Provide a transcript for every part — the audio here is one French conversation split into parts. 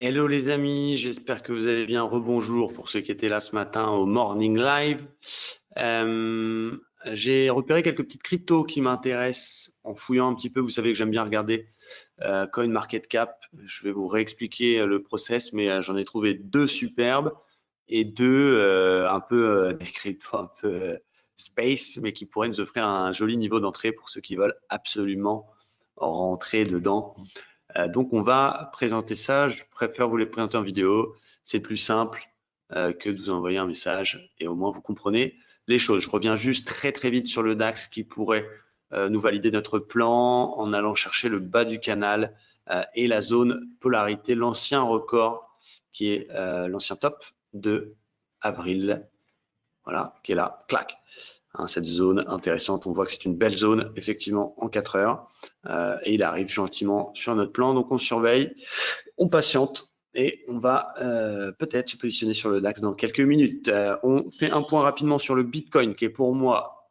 Hello les amis, j'espère que vous allez bien. Rebonjour pour ceux qui étaient là ce matin au Morning Live. J'ai repéré quelques petites cryptos qui m'intéressent en fouillant un petit peu. Vous savez que j'aime bien regarder CoinMarketCap. Je vais vous réexpliquer le process, mais j'en ai trouvé deux superbes et deux un peu des cryptos un peu space, mais qui pourraient nous offrir un joli niveau d'entrée pour ceux qui veulent absolument rentrer dedans. Donc, on va présenter ça. Je préfère vous les présenter en vidéo. C'est plus simple que de vous envoyer un message et au moins vous comprenez les choses. Je reviens juste très vite sur le DAX qui pourrait nous valider notre plan en allant chercher le bas du canal et la zone polarité, l'ancien record qui est l'ancien top de avril. Voilà, qui est là, clac. Hein, cette zone intéressante, on voit que c'est une belle zone effectivement en 4 heures et il arrive gentiment sur notre plan, donc on surveille, on patiente et on va peut-être se positionner sur le DAX dans quelques minutes. On fait un point rapidement sur le Bitcoin qui est pour moi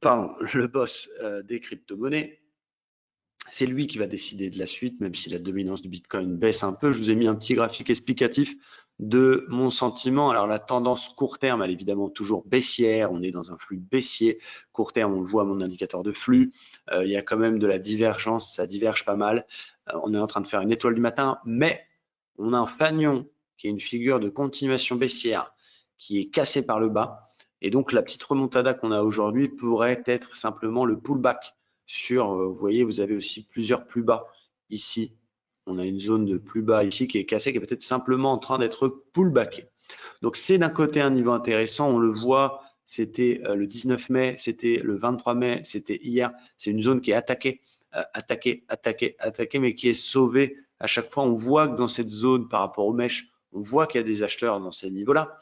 le boss des crypto-monnaies. C'est lui qui va décider de la suite, même si la dominance du Bitcoin baisse un peu. Je vous ai mis un petit graphique explicatif de mon sentiment. Alors, la tendance court terme, elle est évidemment toujours baissière. On est dans un flux baissier. Court terme, on le voit à mon indicateur de flux. Il y a quand même de la divergence. Ça diverge pas mal. On est en train de faire une étoile du matin, mais on a un fanion qui est une figure de continuation baissière qui est cassée par le bas. Et donc, la petite remontada qu'on a aujourd'hui pourrait être simplement le pullback sur, vous voyez, vous avez aussi plusieurs plus bas ici. On a une zone de plus bas ici qui est cassée, qui est peut-être simplement en train d'être pullbackée. Donc, c'est d'un côté un niveau intéressant. On le voit, c'était le 19 mai, c'était le 23 mai, c'était hier. C'est une zone qui est attaquée, mais qui est sauvée à chaque fois. On voit que dans cette zone, par rapport aux mèches, on voit qu'il y a des acheteurs dans ces niveaux-là.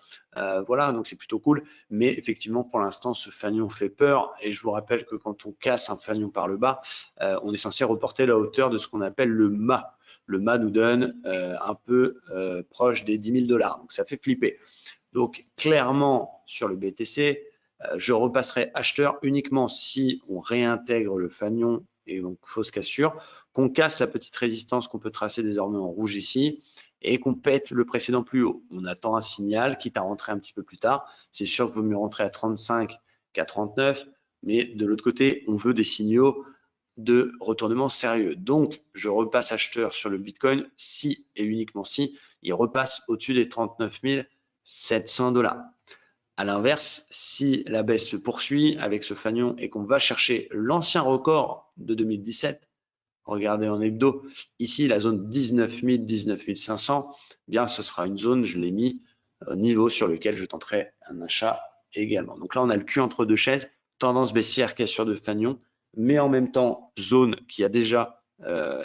Voilà, donc c'est plutôt cool. Mais effectivement, pour l'instant, ce fanion fait peur. Et je vous rappelle que quand on casse un fanion par le bas, on est censé reporter la hauteur de ce qu'on appelle le mât. Le mât nous donne un peu proche des 10 000 $. Donc ça fait flipper. Donc clairement, sur le BTC, je repasserai acheteur uniquement si on réintègre le fanion et donc fausse cassure, qu'on casse la petite résistance qu'on peut tracer désormais en rouge ici et qu'on pète le précédent plus haut. On attend un signal, quitte à rentrer un petit peu plus tard. C'est sûr qu'il vaut mieux rentrer à 35 qu'à 39, mais de l'autre côté, on veut des signaux de retournement sérieux. Donc, je repasse acheteur sur le Bitcoin si et uniquement si il repasse au-dessus des 39 700 $. À l'inverse, si la baisse se poursuit avec ce fanion et qu'on va chercher l'ancien record de 2017, regardez en hebdo, ici la zone 19 000, 19 500, bien ce sera une zone, je l'ai mis au niveau sur lequel je tenterai un achat également. Donc là, on a le cul entre deux chaises, tendance baissière, cassure de fanion, mais en même temps, zone qui a déjà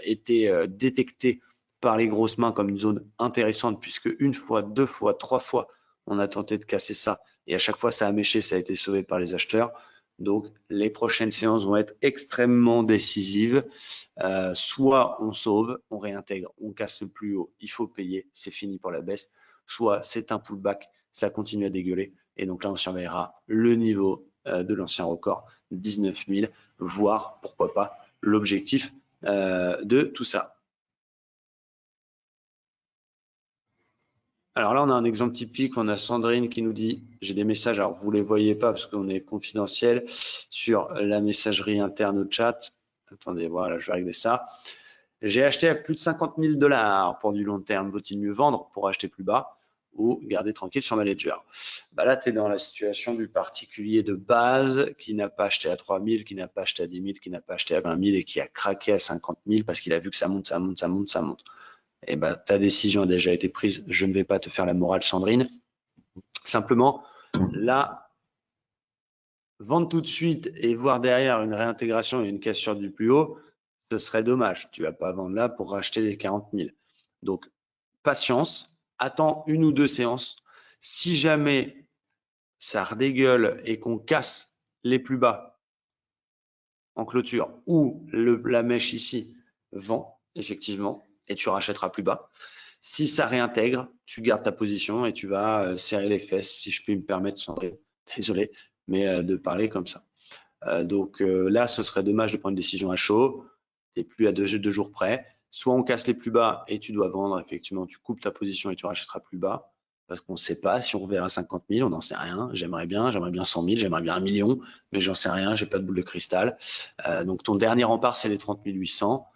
été détectée par les grosses mains comme une zone intéressante, puisque une fois, deux fois, trois fois, on a tenté de casser ça et à chaque fois ça a méché, ça a été sauvé par les acheteurs. Donc les prochaines séances vont être extrêmement décisives. Soit on sauve, on réintègre, on casse le plus haut, il faut payer, c'est fini pour la baisse. Soit c'est un pullback, ça continue à dégueuler. Et donc là, on surveillera le niveau de l'ancien record, 19 000, voire pourquoi pas l'objectif de tout ça. Alors là, on a un exemple typique. On a Sandrine qui nous dit, j'ai des messages, alors vous les voyez pas parce qu'on est confidentiel, sur la messagerie interne au chat. Attendez, voilà, je vais régler ça. J'ai acheté à plus de 50 000 $ pour du long terme. Vaut-il mieux vendre pour acheter plus bas ou garder tranquille sur ma ledger? Bah là, tu es dans la situation du particulier de base qui n'a pas acheté à 3 000, qui n'a pas acheté à 10 000, qui n'a pas acheté à 20 000 et qui a craqué à 50 000 parce qu'il a vu que ça monte, ça monte, ça monte, ça monte. Eh ben, ta décision a déjà été prise. Je ne vais pas te faire la morale, Sandrine. Simplement, là, vendre tout de suite et voir derrière une réintégration et une cassure du plus haut, ce serait dommage. Tu vas pas vendre là pour racheter les 40 000. Donc, patience. Attends une ou deux séances. Si jamais ça redégueule et qu'on casse les plus bas en clôture ou la mèche ici vend, effectivement, et tu rachèteras plus bas. Si ça réintègre, tu gardes ta position et tu vas serrer les fesses, si je puis me permettre, Sandrine. Désolé, mais de parler comme ça. Donc là, ce serait dommage de prendre une décision à chaud. Tu n'es plus à deux jours près. Soit on casse les plus bas et tu dois vendre, effectivement, tu coupes ta position et tu rachèteras plus bas, parce qu'on ne sait pas si on reverra 50 000, on n'en sait rien. J'aimerais bien 100 000, j'aimerais bien 1 million, mais j'en sais rien, j'ai pas de boule de cristal. Donc ton dernier rempart, c'est les 30 800.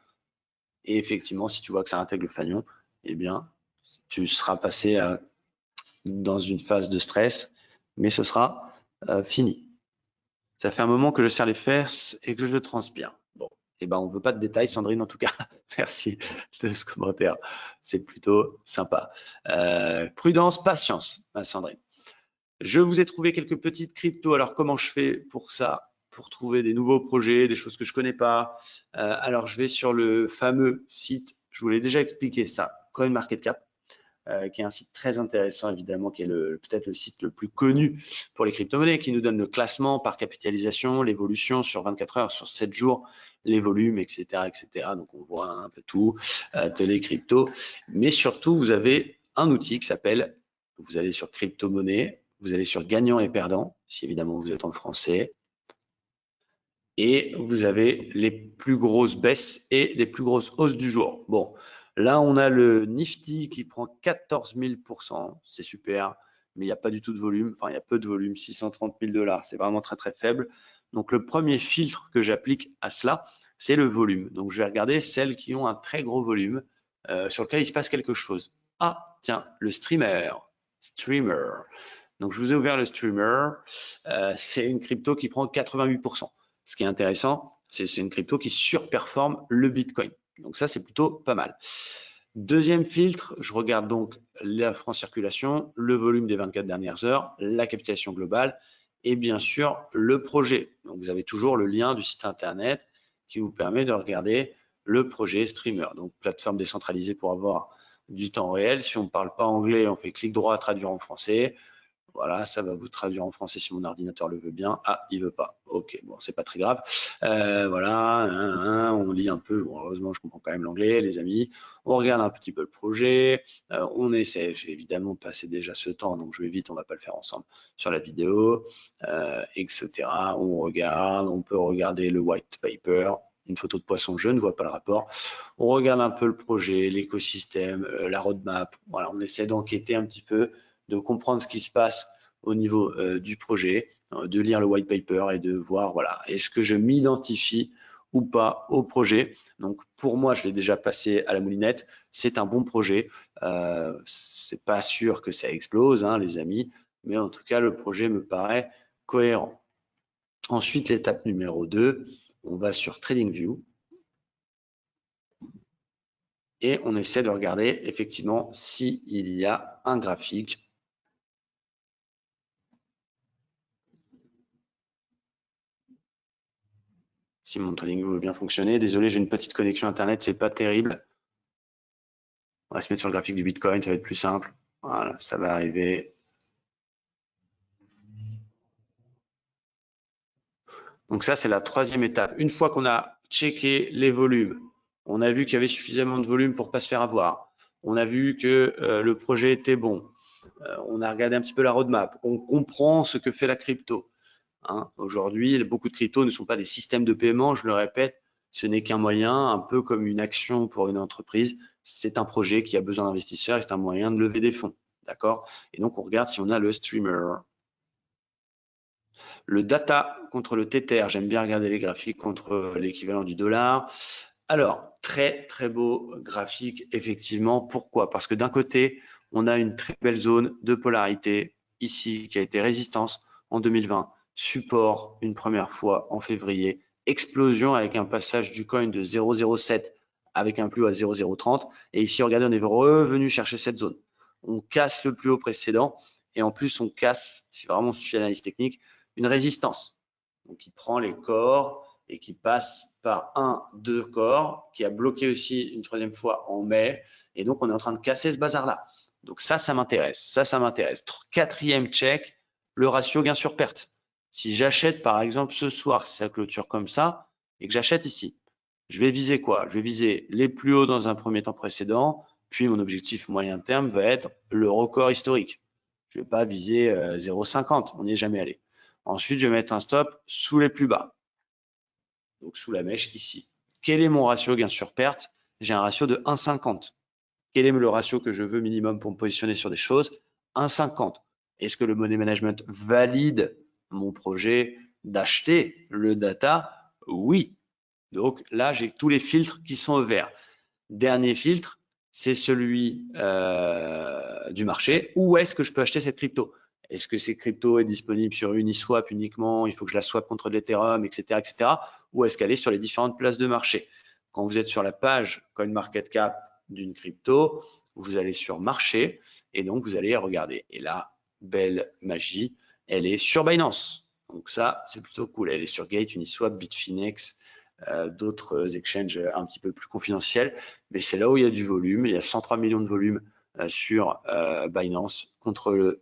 Et effectivement, si tu vois que ça intègre le fanion, eh bien, tu seras passé dans une phase de stress, mais ce sera fini. Ça fait un moment que je serre les fesses et que je transpire. Bon, eh ben, on ne veut pas de détails, Sandrine, en tout cas. Merci de ce commentaire. C'est plutôt sympa. Prudence, patience, Sandrine. Je vous ai trouvé quelques petites cryptos. Alors, comment je fais pour ça? Pour trouver des nouveaux projets, des choses que je ne connais pas. Alors, je vais sur le fameux site, je vous l'ai déjà expliqué ça, CoinMarketCap. Qui est un site très intéressant, évidemment, qui est peut-être le site le plus connu pour les crypto-monnaies, qui nous donne le classement par capitalisation, l'évolution sur 24 heures, sur 7 jours, les volumes, etc., etc. Donc, on voit un peu tout de les cryptos. Mais surtout, vous avez un outil qui s'appelle, vous allez sur crypto-monnaie, vous allez sur gagnant et perdant, si évidemment vous êtes en français, et vous avez les plus grosses baisses et les plus grosses hausses du jour. Bon, là, on a le Nifty qui prend 14 000%, c'est super, mais il n'y a pas du tout de volume, enfin, il y a peu de volume, 630 000 $, c'est vraiment très, très faible. Donc, le premier filtre que j'applique à cela, c'est le volume. Donc, je vais regarder celles qui ont un très gros volume, sur lequel il se passe quelque chose. Ah, tiens, le streamer. Donc, je vous ai ouvert le streamer. C'est une crypto qui prend 88%. Ce qui est intéressant, c'est une crypto qui surperforme le Bitcoin. Donc ça, c'est plutôt pas mal. Deuxième filtre, je regarde donc la franc circulation, le volume des 24 dernières heures, la capitalisation globale et bien sûr le projet. Donc vous avez toujours le lien du site internet qui vous permet de regarder le projet streamer. Donc plateforme décentralisée pour avoir du temps réel. Si on ne parle pas anglais, on fait clic droit, traduire en français. Voilà, ça va vous traduire en français si mon ordinateur le veut bien. Ah, il veut pas. Ok, bon, c'est pas très grave. Voilà, on lit un peu. Bon, heureusement, je comprends quand même l'anglais, les amis. On regarde un petit peu le projet. On essaie. J'ai évidemment passé déjà ce temps, donc je vais vite. On va pas le faire ensemble sur la vidéo, etc. On regarde. On peut regarder le white paper. Une photo de poisson, je ne vois pas le rapport. On regarde un peu le projet, l'écosystème, la roadmap. Voilà, on essaie d'enquêter un petit peu, de comprendre ce qui se passe au niveau du projet, de lire le white paper et de voir, voilà, est-ce que je m'identifie ou pas au projet. Donc pour moi, je l'ai déjà passé à la moulinette, c'est un bon projet. C'est pas sûr que ça explose, hein, les amis, mais en tout cas, le projet me paraît cohérent. Ensuite, l'étape numéro 2, on va sur TradingView et on essaie de regarder effectivement s'il y a un graphique. Si mon trading veut bien fonctionner. Désolé, j'ai une petite connexion internet, c'est pas terrible. On va se mettre sur le graphique du Bitcoin, ça va être plus simple. Voilà, ça va arriver. Donc ça, c'est la troisième étape. Une fois qu'on a checké les volumes, on a vu qu'il y avait suffisamment de volume pour pas se faire avoir. On a vu que le projet était bon. On a regardé un petit peu la roadmap. On comprend ce que fait la crypto. Hein. Aujourd'hui, beaucoup de cryptos ne sont pas des systèmes de paiement, je le répète, ce n'est qu'un moyen, un peu comme une action pour une entreprise. C'est un projet qui a besoin d'investisseurs et c'est un moyen de lever des fonds. D'accord? Et donc, on regarde si on a le streamer. Le data contre le Tether, j'aime bien regarder les graphiques contre l'équivalent du dollar. Alors, très, très beau graphique, effectivement. Pourquoi? Parce que d'un côté, on a une très belle zone de polarité ici qui a été résistance en 2020, support une première fois en février, explosion avec un passage du coin de 0,07 avec un plus haut à 0,030. Et ici, regardez, on est revenu chercher cette zone. On casse le plus haut précédent et en plus, on casse, si vraiment on suit l'analyse technique, une résistance. Donc, il prend les corps et qui passe par deux corps, qui a bloqué aussi une troisième fois en mai. Et donc, on est en train de casser ce bazar-là. Donc, ça m'intéresse. Ça m'intéresse. Quatrième check, le ratio gain sur perte. Si j'achète, par exemple, ce soir, si ça clôture comme ça, et que j'achète ici, je vais viser quoi? Je vais viser les plus hauts dans un premier temps précédent, puis mon objectif moyen terme va être le record historique. Je ne vais pas viser 0,50, on n'y est jamais allé. Ensuite, je vais mettre un stop sous les plus bas, donc sous la mèche ici. Quel est mon ratio gain sur perte? j'ai un ratio de 1,50. Quel est le ratio que je veux minimum pour me positionner sur des choses? 1,50. Est-ce que le money management valide mon projet d'acheter le data? Oui. Donc là, j'ai tous les filtres qui sont au vert. Dernier filtre, c'est celui du marché. Où est-ce que je peux acheter cette crypto? Est-ce que cette crypto est disponible sur Uniswap uniquement? Il faut que je la swap contre l'Ethereum, etc., etc. Ou est-ce qu'elle est sur les différentes places de marché? Quand vous êtes sur la page CoinMarketCap d'une crypto, vous allez sur marché et donc vous allez regarder. Et là, belle magie, elle est sur Binance. Donc ça, c'est plutôt cool. Elle est sur Gate, Uniswap, Bitfinex, d'autres exchanges un petit peu plus confidentiels, mais c'est là où il y a du volume. Il y a 103 millions de volume sur Binance contre le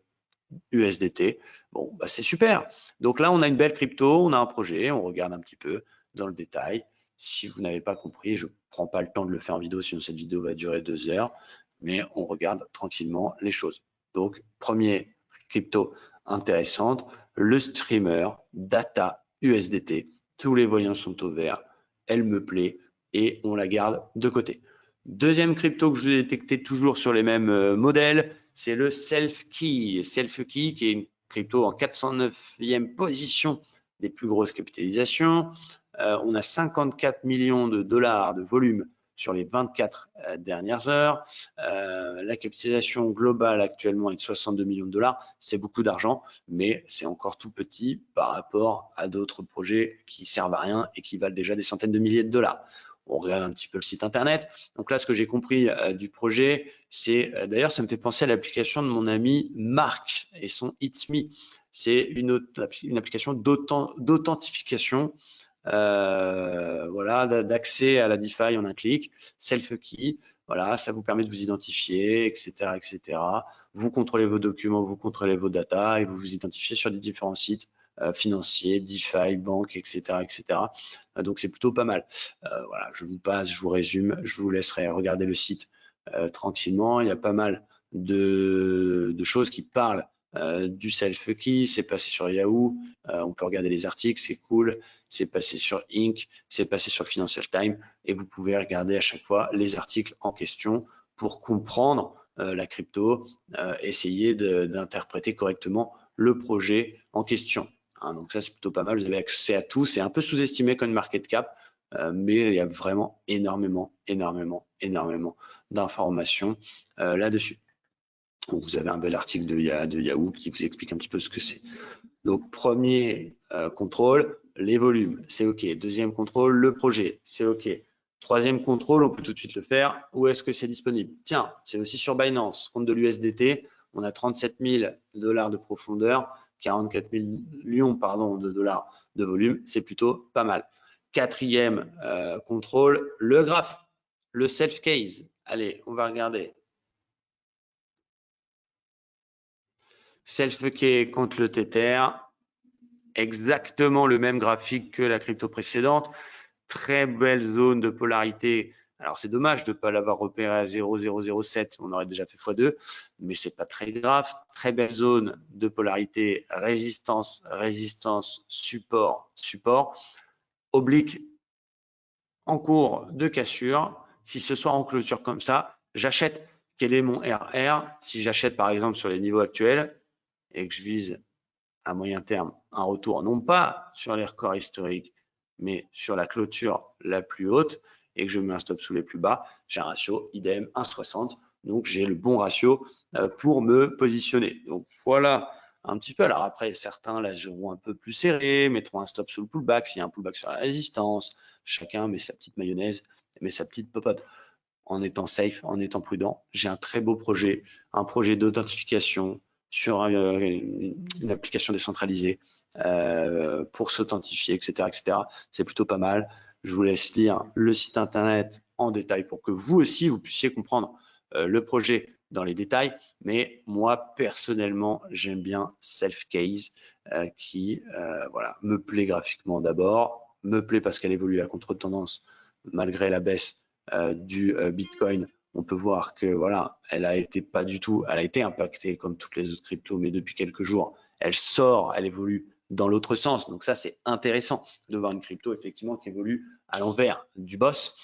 USDT. Bon, bah, c'est super. Donc là, on a une belle crypto, on a un projet, on regarde un petit peu dans le détail. Si vous n'avez pas compris, je ne prends pas le temps de le faire en vidéo, sinon cette vidéo va durer 2 heures, mais on regarde tranquillement les choses. Donc, premier crypto intéressante, le streamer Data USDT. Tous les voyants sont au vert, elle me plaît et on la garde de côté. Deuxième crypto que je vous ai détecté toujours sur les mêmes modèles, c'est le Selfkey. Selfkey qui est une crypto en 409e position des plus grosses capitalisations. On a 54 millions de dollars de volume sur les 24 dernières heures. La capitalisation globale actuellement est de 62 millions de dollars. C'est beaucoup d'argent, mais c'est encore tout petit par rapport à d'autres projets qui servent à rien et qui valent déjà des centaines de milliers de dollars. On regarde un petit peu le site internet. Donc là, ce que j'ai compris du projet, c'est d'ailleurs, ça me fait penser à l'application de mon ami Marc et son It's Me. C'est une application d'authentification, voilà, d'accès à la DeFi en un clic, self-key. Voilà, ça vous permet de vous identifier, etc., etc. Vous contrôlez vos documents, vous contrôlez vos data et vous vous identifiez sur les différents sites financiers, DeFi, banque, etc., etc. Donc c'est plutôt pas mal. Voilà, je vous passe, je vous résume, je vous laisserai regarder le site tranquillement. Il y a pas mal de choses qui parlent du self-key, c'est passé sur Yahoo, on peut regarder les articles, c'est cool, c'est passé sur Inc, c'est passé sur Financial Times et vous pouvez regarder à chaque fois les articles en question pour comprendre la crypto, essayer d'interpréter correctement le projet en question. Hein, donc ça, c'est plutôt pas mal, vous avez accès à tout, c'est un peu sous-estimé CoinMarketCap, mais il y a vraiment énormément d'informations là-dessus. Donc, vous avez un bel article de Yahoo qui vous explique un petit peu ce que c'est. Donc, premier contrôle, les volumes, c'est OK. Deuxième contrôle, le projet, c'est OK. Troisième contrôle, on peut tout de suite le faire. Où est-ce que c'est disponible? Tiens, c'est aussi sur Binance, compte de l'USDT. On a 37 000 dollars de profondeur, 44 millions de dollars de volume. C'est plutôt pas mal. Quatrième contrôle, le graphe, le self-case. Allez, on va regarder. Self-key contre le Tether, exactement le même graphique que la crypto précédente. Très belle zone de polarité. Alors, c'est dommage de ne pas l'avoir repéré à 0,007. On aurait déjà fait x2, mais c'est pas très grave. Très belle zone de polarité. Résistance, résistance, support, support. Oblique en cours de cassure. Si ce soir en clôture comme ça, j'achète. Quel est mon RR? Si j'achète par exemple sur les niveaux actuels et que je vise à moyen terme un retour, non pas sur les records historiques, mais sur la clôture la plus haute et que je mets un stop sous les plus bas, j'ai un ratio idem 1,60. Donc, j'ai le bon ratio pour me positionner. Donc, voilà un petit peu. Alors après, certains là joueront un peu plus serré, mettront un stop sous le pullback. S'il y a un pullback sur la résistance, chacun met sa petite mayonnaise, met sa petite popote. En étant safe, en étant prudent, j'ai un très beau projet, un projet d'authentification sur une application décentralisée pour s'authentifier, etc., etc. C'est plutôt pas mal. Je vous laisse lire le site internet en détail pour que vous aussi, vous puissiez comprendre le projet dans les détails. Mais moi, personnellement, j'aime bien Selfcase qui voilà, me plaît graphiquement d'abord, me plaît parce qu'elle évolue à contre-tendance malgré la baisse du Bitcoin. On peut voir que voilà, elle a été pas du tout, elle a été impactée comme toutes les autres cryptos, mais depuis quelques jours, elle sort, elle évolue dans l'autre sens. Donc ça, c'est intéressant de voir une crypto effectivement qui évolue à l'envers du boss.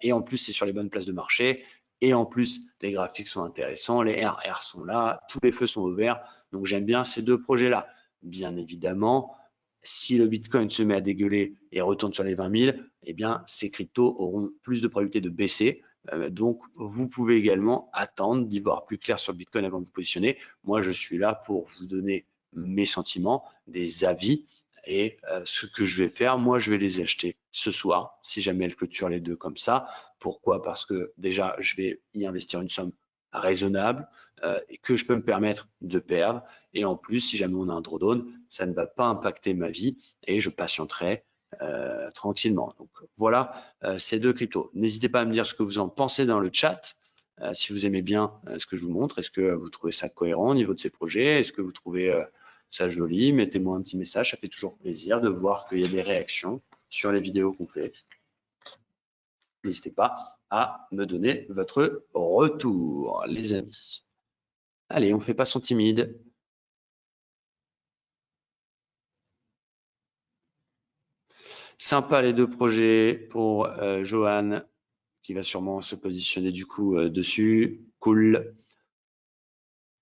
Et en plus, c'est sur les bonnes places de marché. Et en plus, les graphiques sont intéressants, les RR sont là, tous les feux sont ouverts. Donc j'aime bien ces deux projets-là. Bien évidemment, si le Bitcoin se met à dégueuler et retourne sur les 20 000, eh bien, ces cryptos auront plus de probabilité de baisser. Donc, vous pouvez également attendre d'y voir plus clair sur le Bitcoin avant de vous positionner. Moi, je suis là pour vous donner mes sentiments, des avis et ce que je vais faire. Moi, je vais les acheter ce soir, si jamais elle clôture les deux comme ça. Pourquoi? Parce que déjà, je vais y investir une somme raisonnable et que je peux me permettre de perdre. Et en plus, si jamais on a un drawdown, ça ne va pas impacter ma vie et je patienterai tranquillement. Donc voilà ces deux cryptos. N'hésitez pas à me dire ce que vous en pensez dans le chat. Si vous aimez bien ce que je vous montre, est-ce que vous trouvez ça cohérent au niveau de ces projets? Est-ce que vous trouvez ça joli? Mettez-moi un petit message, ça fait toujours plaisir de voir qu'il y a des réactions sur les vidéos qu'on fait. N'hésitez pas à me donner votre retour, les amis. Allez, on ne fait pas son timide. Sympa les deux projets pour Johan, qui va sûrement se positionner du coup dessus. Cool.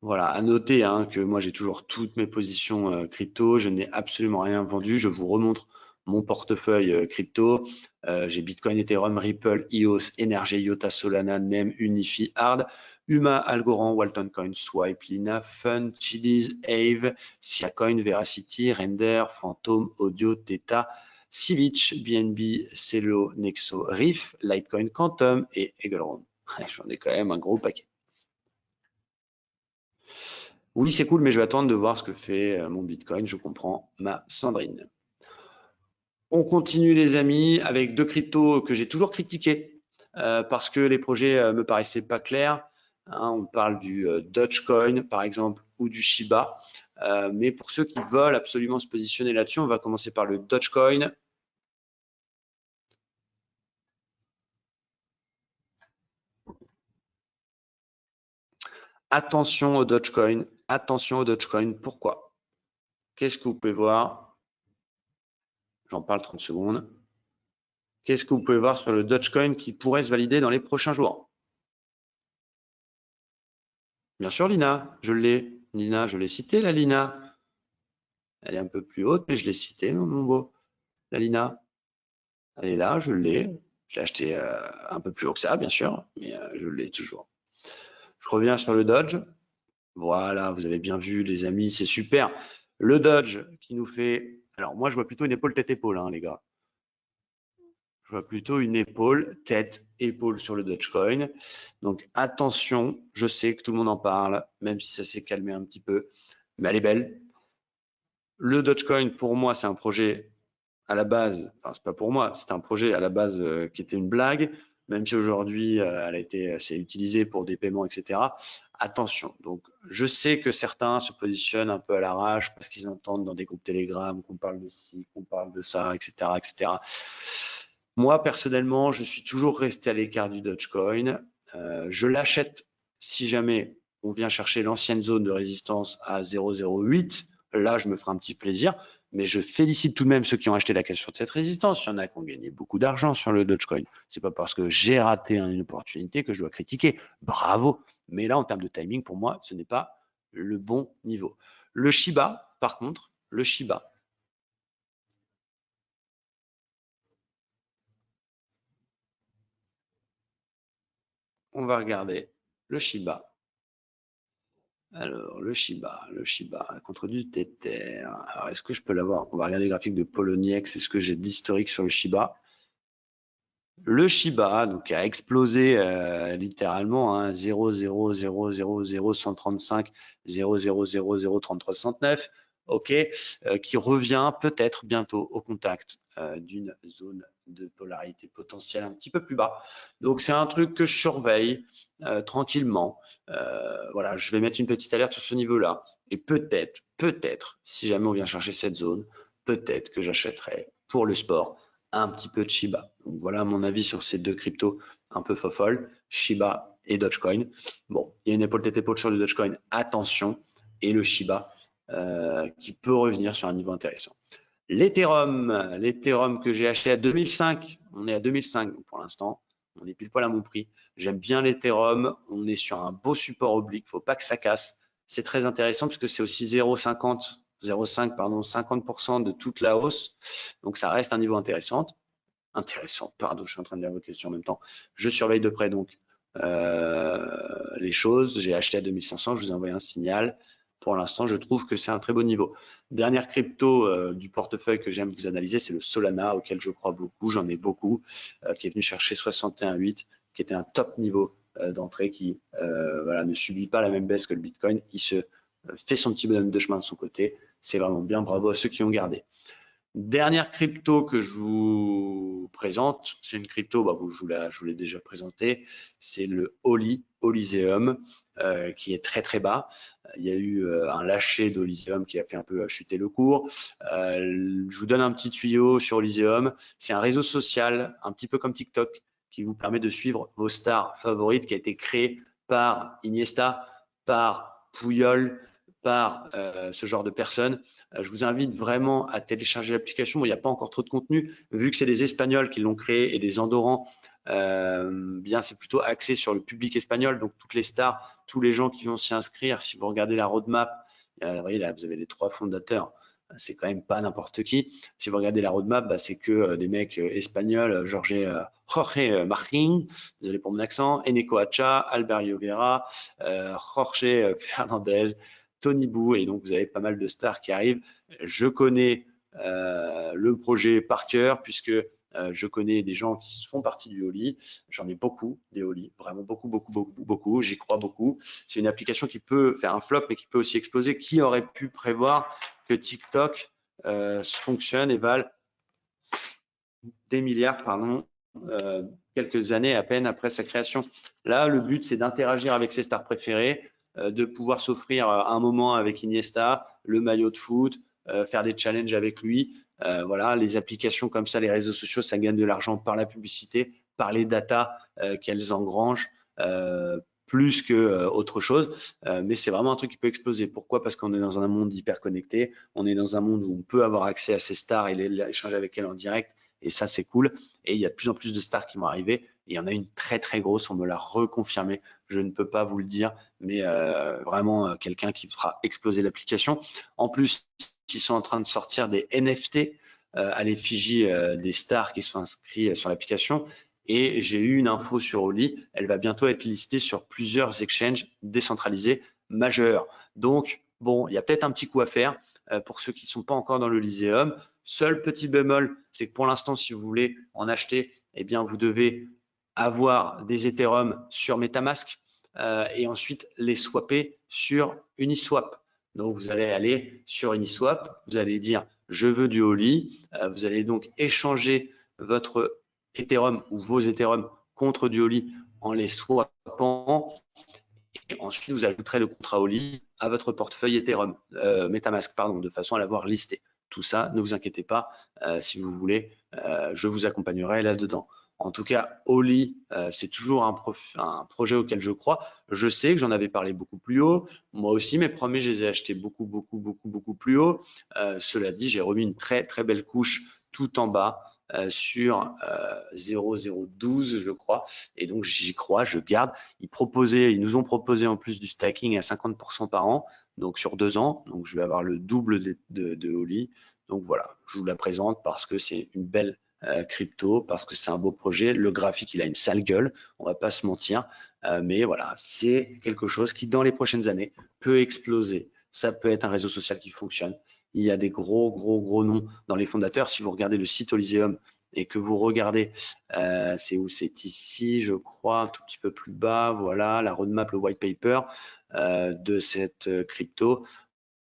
Voilà, à noter hein, que moi j'ai toujours toutes mes positions crypto, je n'ai absolument rien vendu. Je vous remontre mon portefeuille crypto. J'ai Bitcoin, Ethereum, Ripple, EOS, Energy, IOTA, Solana, NEM, Unifi, Hard, Uma, Algorand, Walton Coin, Swipe, Lina, Fun, Chiliz, Aave, Siacoin, Veracity, Render, Phantom, Audio, Theta, Civich, BNB, Celo, Nexo, Riff, Litecoin, Quantum et Eagleround. J'en ai quand même un gros paquet. Oui, c'est cool, mais je vais attendre de voir ce que fait mon Bitcoin. Je comprends ma Sandrine. On continue les amis avec deux cryptos que j'ai toujours critiqués parce que les projets me paraissaient pas clairs. Hein, on parle du Dogecoin par exemple ou du Shiba. Mais pour ceux qui veulent absolument se positionner là-dessus, on va commencer par le Dogecoin. Attention au Dogecoin. Attention au Dogecoin. Pourquoi? Qu'est-ce que vous pouvez voir? J'en parle 30 secondes. Qu'est-ce que vous pouvez voir sur le Dogecoin qui pourrait se valider dans les prochains jours? Bien sûr, Lina, je l'ai. Lina, je l'ai citée, la Lina. Elle est un peu plus haute, mais je l'ai citée, mon beau. La Lina, elle est là, je l'ai. Je l'ai acheté un peu plus haut que ça, bien sûr, mais je l'ai toujours. Je reviens sur le Dodge. Voilà, vous avez bien vu, les amis, c'est super. Le Dodge qui nous fait... Alors, moi, je vois plutôt une épaule tête-épaule, hein, les gars. Je vois plutôt une épaule, tête, épaule sur le Dogecoin. Donc attention, je sais que tout le monde en parle, même si ça s'est calmé un petit peu, mais elle est belle. Le Dogecoin, pour moi, c'est un projet à la base, enfin c'est pas pour moi, c'est un projet à la base qui était une blague, même si aujourd'hui c'est utilisé pour des paiements, etc. Attention. Donc je sais que certains se positionnent un peu à l'arrache parce qu'ils entendent dans des groupes Telegram qu'on parle de ci, qu'on parle de ça, etc., etc. Moi, personnellement, je suis toujours resté à l'écart du Dogecoin. Je l'achète si jamais on vient chercher l'ancienne zone de résistance à 0,08. Là, je me ferai un petit plaisir. Mais je félicite tout de même ceux qui ont acheté la question de cette résistance. Il y en a qui ont gagné beaucoup d'argent sur le Dogecoin. C'est pas parce que j'ai raté une opportunité que je dois critiquer. Bravo. Mais là, en termes de timing, pour moi, ce n'est pas le bon niveau. Le Shiba, par contre, le Shiba, on va regarder le Shiba. Alors, le Shiba contre du Tether. Alors, est-ce que je peux l'avoir? On va regarder le graphique de Poloniex. Est-ce que j'ai de l'historique sur le Shiba? Le Shiba, donc, a explosé littéralement hein, 0,0000135, 0,0003369. OK, qui revient peut-être bientôt au contact d'une zone de polarité potentielle un petit peu plus bas. Donc c'est un truc que je surveille tranquillement. Voilà, je vais mettre une petite alerte sur ce niveau-là. Et peut-être, si jamais on vient chercher cette zone, peut-être que j'achèterai pour le sport un petit peu de Shiba. Donc voilà mon avis sur ces deux cryptos un peu fofolles, Shiba et Dogecoin. Bon, il y a une épaule tête épaule sur le Dogecoin, attention. Et le Shiba, qui peut revenir sur un niveau intéressant. L'Ethereum que j'ai acheté à 2005, on est à 2005 pour l'instant, on est pile poil à mon prix. J'aime bien l'Ethereum, on est sur un beau support oblique, faut pas que ça casse. C'est très intéressant parce que c'est aussi 0,5 pardon, 50% de toute la hausse, donc ça reste un niveau intéressant. Pardon, je suis en train de lire votre question en même temps. Je surveille de près donc les choses. J'ai acheté à 2500, je vous ai envoyé un signal. Pour l'instant, je trouve que c'est un très beau niveau. Dernière crypto du portefeuille que j'aime vous analyser, c'est le Solana, auquel je crois beaucoup, j'en ai beaucoup, qui est venu chercher 61,8, qui était un top niveau d'entrée, qui voilà, ne subit pas la même baisse que le Bitcoin. Il se fait son petit bonhomme de chemin de son côté. C'est vraiment bien, bravo à ceux qui ont gardé. Dernière crypto que je vous présente, c'est une crypto, je vous l'ai déjà présenté, c'est le Oliseum, qui est très très bas. Il y a eu un lâcher d'Oliseum qui a fait un peu chuter le cours. Je vous donne un petit tuyau sur Oliseum. C'est un réseau social, un petit peu comme TikTok, qui vous permet de suivre vos stars favorites, qui a été créé par Iniesta, par Puyol, par ce genre de personnes. Je vous invite vraiment à télécharger l'application. Bon, il n'y a pas encore trop de contenu. Vu que c'est des Espagnols qui l'ont créé et des Andorrans, bien c'est plutôt axé sur le public espagnol. Donc toutes les stars, tous les gens qui vont s'y inscrire. Si vous regardez la roadmap, vous voyez là, vous avez les 3 fondateurs. C'est quand même pas n'importe qui. Si vous regardez la roadmap, c'est que des mecs espagnols, Jorge Martín, désolé pour mon accent, Eneco Acha, Alberio Vera, Jorge Fernandez, Tony Bou, et donc vous avez pas mal de stars qui arrivent. Je connais le projet par cœur puisque je connais des gens qui font partie du Oli. J'en ai beaucoup des Oli, vraiment beaucoup. J'y crois beaucoup. C'est une application qui peut faire un flop mais qui peut aussi exploser. Qui aurait pu prévoir que TikTok fonctionne et vale des milliards, pardon, quelques années à peine après sa création. Là, le but, c'est d'interagir avec ses stars préférées, de pouvoir s'offrir un moment avec Iniesta, le maillot de foot, faire des challenges avec lui. Voilà, les applications comme ça, les réseaux sociaux, ça gagne de l'argent par la publicité, par les datas qu'elles engrangent, plus que autre chose. Mais c'est vraiment un truc qui peut exploser. Pourquoi? Parce qu'on est dans un monde hyper connecté, on est dans un monde où on peut avoir accès à ses stars et échanger avec elles en direct. Et ça, c'est cool. Et il y a de plus en plus de stars qui vont arriver. Et il y en a une très, très grosse. On me l'a reconfirmé. Je ne peux pas vous le dire, mais vraiment quelqu'un qui fera exploser l'application. En plus, ils sont en train de sortir des NFT à l'effigie des stars qui sont inscrits sur l'application. Et j'ai eu une info sur Oli. Elle va bientôt être listée sur plusieurs exchanges décentralisés majeurs. Donc, bon, il y a peut-être un petit coup à faire pour ceux qui ne sont pas encore dans le Lyséum. Seul petit bémol, c'est que pour l'instant, si vous voulez en acheter, eh bien, vous devez avoir des Ethereum sur MetaMask et ensuite les swapper sur Uniswap. Donc, vous allez aller sur Uniswap, vous allez dire je veux du Oli, vous allez donc échanger votre Ethereum ou vos Ethereum contre du Oli en les swappant. Et ensuite, vous ajouterez le contrat Oli à votre portefeuille Ethereum, MetaMask, pardon, de façon à l'avoir listé. Tout ça, ne vous inquiétez pas, si vous voulez, je vous accompagnerai là-dedans. En tout cas, Oli, c'est toujours un projet auquel je crois. Je sais que j'en avais parlé beaucoup plus haut. Moi aussi, mes premiers, je les ai achetés beaucoup plus haut. Cela dit, j'ai remis une très, très belle couche tout en bas sur 0,012, je crois. Et donc, j'y crois, je garde. Ils nous ont proposé en plus du stacking à 50% par an, donc sur 2 ans. Donc, je vais avoir le double de Oli. Donc voilà, je vous la présente parce que c'est une belle crypto, parce que c'est un beau projet. Le graphique, il a une sale gueule, on va pas se mentir. Mais voilà, c'est quelque chose qui, dans les prochaines années, peut exploser. Ça peut être un réseau social qui fonctionne. Il y a des gros noms dans les fondateurs. Si vous regardez le site Oliseum et que vous regardez, c'est où? C'est ici, je crois, un tout petit peu plus bas. Voilà, la roadmap, le white paper de cette crypto.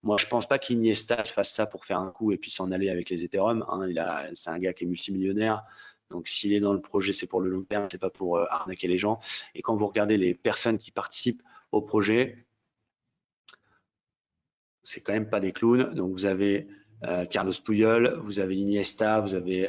Moi, je pense pas qu'Iniesta fasse ça pour faire un coup et puis s'en aller avec les Ethereum. Hein. C'est un gars qui est multimillionnaire. Donc, s'il est dans le projet, c'est pour le long terme, c'est pas pour arnaquer les gens. Et quand vous regardez les personnes qui participent au projet, c'est quand même pas des clowns. Donc, vous avez Carlos Puyol, vous avez Iniesta, vous avez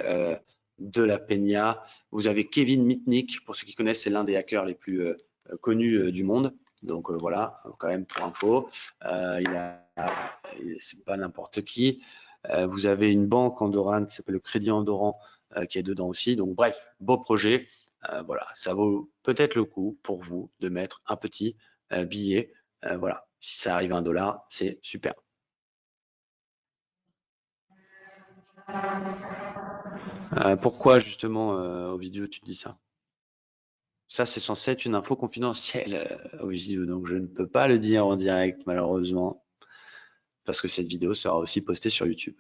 De La Peña, vous avez Kevin Mitnick. Pour ceux qui connaissent, c'est l'un des hackers les plus connus du monde. Donc voilà, quand même pour info, c'est pas n'importe qui. Vous avez une banque andorrane qui s'appelle le Crédit Andorran qui est dedans aussi. Donc bref, beau projet. Voilà, ça vaut peut-être le coup pour vous de mettre un petit billet. Voilà, si ça arrive à $1, c'est super. Pourquoi justement aux vidéos tu te dis ça? Ça, c'est censé être une info confidentielle aux vidéos, donc je ne peux pas le dire en direct malheureusement, parce que cette vidéo sera aussi postée sur YouTube.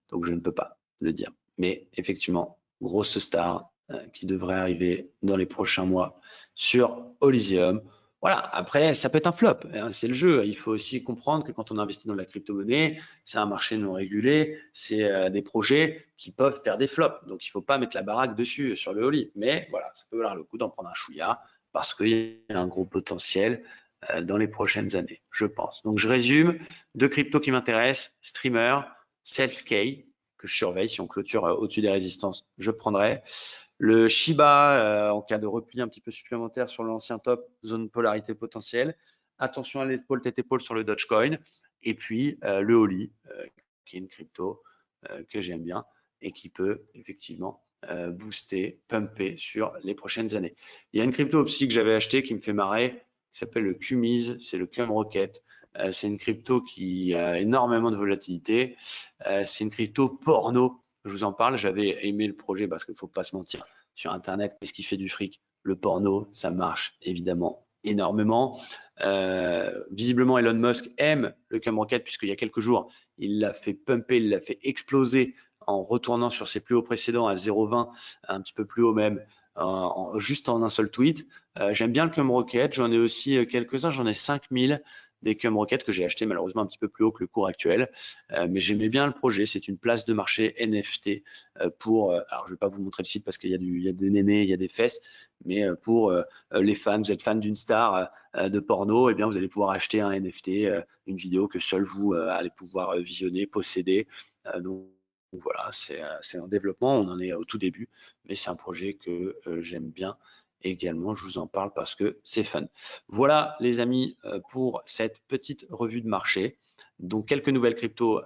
Donc je ne peux pas le dire. Mais effectivement, grosse star qui devrait arriver dans les prochains mois sur Elysium. Voilà, après, ça peut être un flop, hein, c'est le jeu. Il faut aussi comprendre que quand on investit dans la crypto-monnaie, c'est un marché non régulé, c'est des projets qui peuvent faire des flops. Donc il ne faut pas mettre la baraque dessus sur le Oli. Mais voilà, ça peut valoir le coup d'en prendre un chouïa parce qu'il y a un gros potentiel dans les prochaines années, je pense. Donc je résume, deux cryptos qui m'intéressent, Streamer, Self-K, que je surveille. Si on clôture au-dessus des résistances, je prendrai. Le Shiba, en cas de repli un petit peu supplémentaire sur l'ancien top, zone polarité potentielle. Attention à l'épaule tête-épaule sur le Dogecoin. Et puis le Oli, qui est une crypto que j'aime bien et qui peut effectivement booster, pumper sur les prochaines années. Il y a une crypto aussi que j'avais acheté qui me fait marrer, qui s'appelle le QMIS, c'est le Cum Rocket. C'est une crypto qui a énormément de volatilité. C'est une crypto porno. Je vous en parle. J'avais aimé le projet parce qu'il ne faut pas se mentir. Sur Internet, qu'est-ce qui fait du fric? Le porno, ça marche évidemment énormément. Visiblement, Elon Musk aime le Cum Rocket puisqu'il y a quelques jours, il l'a fait pumper, il l'a fait exploser en retournant sur ses plus hauts précédents à 0,20, un petit peu plus haut même, juste en un seul tweet. J'aime bien le Cum Rocket. J'en ai aussi quelques-uns. J'en ai 5000 des Cum Rocket que j'ai acheté malheureusement un petit peu plus haut que le cours actuel. Mais j'aimais bien le projet. C'est une place de marché NFT pour. Alors, je vais pas vous montrer le site parce qu'il y a des nénés, il y a des fesses, mais pour les fans, vous êtes fan d'une star de porno, et bien vous allez pouvoir acheter un NFT, une vidéo que seul vous allez pouvoir visionner, posséder. Donc voilà, c'est en développement, on en est au tout début, mais c'est un projet que j'aime bien également. Je vous en parle parce que c'est fun. Voilà les amis pour cette petite revue de marché. Donc quelques nouvelles cryptos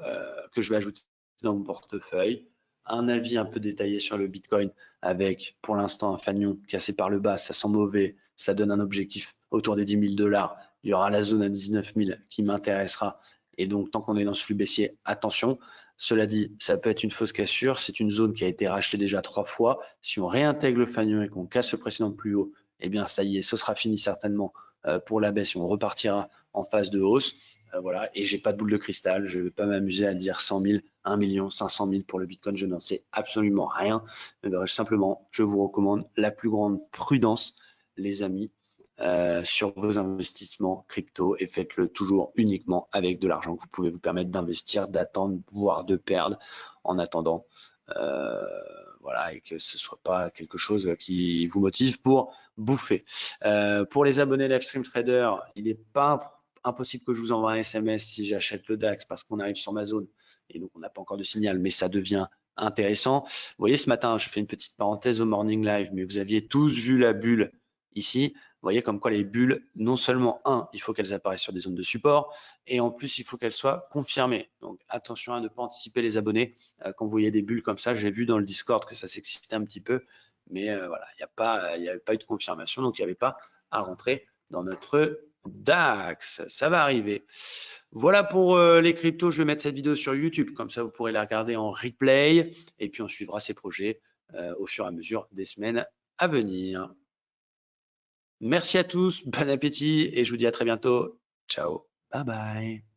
que je vais ajouter dans mon portefeuille. Un avis un peu détaillé sur le Bitcoin avec pour l'instant un fanion cassé par le bas, ça sent mauvais, ça donne un objectif autour des 10 000 $. Il y aura la zone à 19 000 qui m'intéressera. Et donc tant qu'on est dans ce flux baissier, attention. Cela dit, ça peut être une fausse cassure. C'est une zone qui a été rachetée déjà 3 fois. Si on réintègre le fanion et qu'on casse le précédent plus haut, eh bien ça y est, ce sera fini certainement pour la baisse et on repartira en phase de hausse. Voilà, et j'ai pas de boule de cristal, je ne vais pas m'amuser à dire 100 000, 1 million, 500 000 pour le Bitcoin, je n'en sais absolument rien. Simplement, je vous recommande la plus grande prudence, les amis, sur vos investissements crypto et faites-le toujours uniquement avec de l'argent que vous pouvez vous permettre d'investir, d'attendre, voire de perdre en attendant. Voilà, et que ce soit pas quelque chose qui vous motive pour bouffer. Pour les abonnés Livestream Trader, il n'est pas impossible que je vous envoie un SMS si j'achète le DAX parce qu'on arrive sur ma zone et donc on n'a pas encore de signal, mais ça devient intéressant. Vous voyez, ce matin, je fais une petite parenthèse au Morning Live, mais vous aviez tous vu la bulle ici. Vous voyez comme quoi les bulles, non seulement, il faut qu'elles apparaissent sur des zones de support, et en plus, il faut qu'elles soient confirmées. Donc, attention à ne pas anticiper les abonnés. Quand vous voyez des bulles comme ça, j'ai vu dans le Discord que ça s'excitait un petit peu, mais voilà, il n'y avait pas eu de confirmation, donc il n'y avait pas à rentrer dans notre DAX. Ça va arriver. Voilà pour les cryptos. Je vais mettre cette vidéo sur YouTube, comme ça vous pourrez la regarder en replay, et puis on suivra ces projets au fur et à mesure des semaines à venir. Merci à tous, bon appétit et je vous dis à très bientôt. Ciao, bye bye.